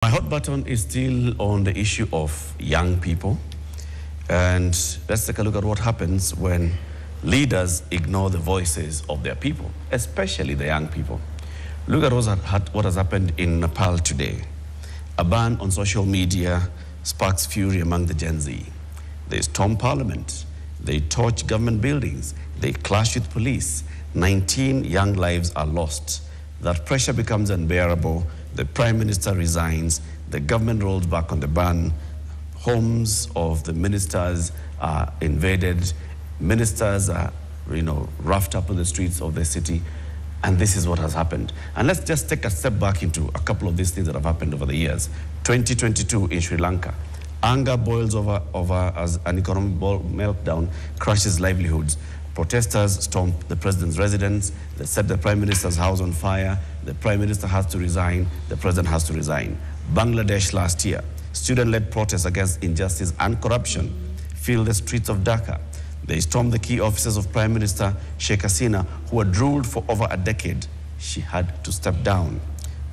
My hot button is still on the issue of young people. And let's take a look at what happens when leaders ignore the voices of their people, especially the young people. Look at what has happened in Nepal today. A ban on social media sparks fury among the Gen Z. They storm parliament. They torch government buildings. They clash with police. 19 young lives are lost. That pressure becomes unbearable. The Prime Minister resigns. The government rolls back on the ban. Homes of the ministers are invaded. Ministers are, roughed up on the streets of the city. And this is what has happened. And let's just take a step back into a couple of these things that have happened over the years. 2022 in Sri Lanka. Anger boils over as an economic meltdown crushes livelihoods. Protesters storm the president's residence. They set the prime minister's house on fire. The prime minister has to resign. The president has to resign. Bangladesh last year. Student-led protests against injustice and corruption fill the streets of Dhaka. They stormed the key offices of Prime Minister Sheikh Hasina, who had ruled for over a decade. She had to step down.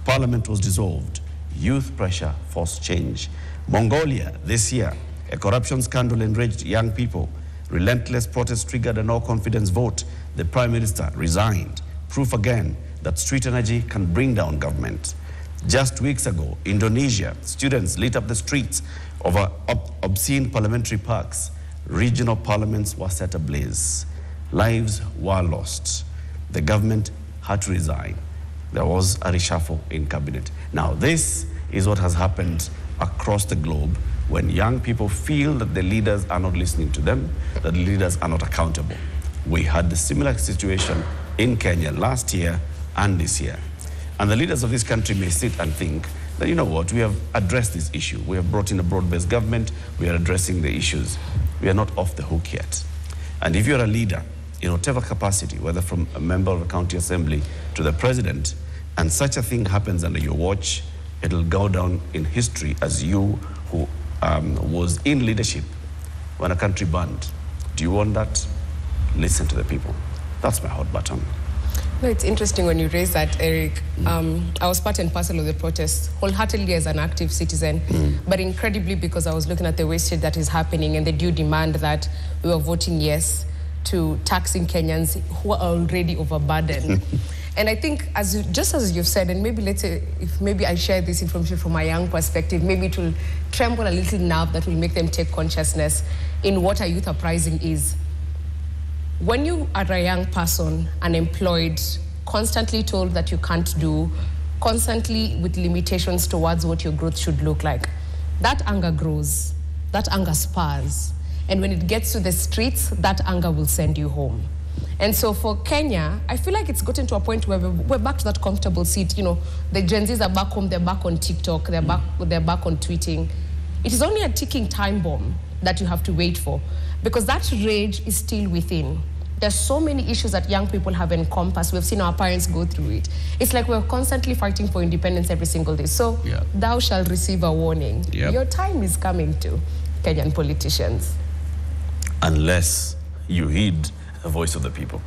Parliament was dissolved. Youth pressure forced change. Mongolia, this year, a corruption scandal enraged young people. Relentless protests triggered a no-confidence vote. The Prime Minister resigned. Proof again that street energy can bring down government. Just weeks ago, Indonesia, students lit up the streets over obscene parliamentary parks. Regional parliaments were set ablaze. Lives were lost. The government had to resign. There was a reshuffle in cabinet. Now, this is what has happened across the globe when young people feel that the leaders are not listening to them, that the leaders are not accountable. We had the similar situation in Kenya last year and this year. And the leaders of this country may sit and think that, you know what, we have addressed this issue. We have brought in a broad-based government. We are addressing the issues. We are not off the hook yet. And if you're a leader, in whatever capacity, whether from a member of a county assembly to the president, and such a thing happens under your watch, it'll go down in history as you who was in leadership when a country burned. Do you want that? Listen to the people. That's my hot button. No, it's interesting when you raise that, Eric. I was part and parcel of the protest, wholeheartedly as an active citizen, but incredibly because I was looking at the wastage that is happening and the due demand that we were voting yes to taxing Kenyans who are already overburdened. And I think, just as you've said, and maybe let's say, if maybe I share this information from a young perspective, maybe it will tremble a little nerve that will make them take consciousness in what a youth uprising is. When you are a young person, unemployed, constantly told that you can't do, constantly with limitations towards what your growth should look like, that anger grows, that anger spurs. And when it gets to the streets, that anger will send you home. And so for Kenya, I feel like it's gotten to a point where we're back to that comfortable seat. The Gen Zs are back home, they're back on TikTok, they're back on tweeting. It is only a ticking time bomb that you have to wait for, because that rage is still within. There's so many issues that young people have encompassed. We've seen our parents go through it. It's like we're constantly fighting for independence every single day. So thou shalt receive a warning. Your time is coming to Kenyan politicians. Unless you heed the voice of the people.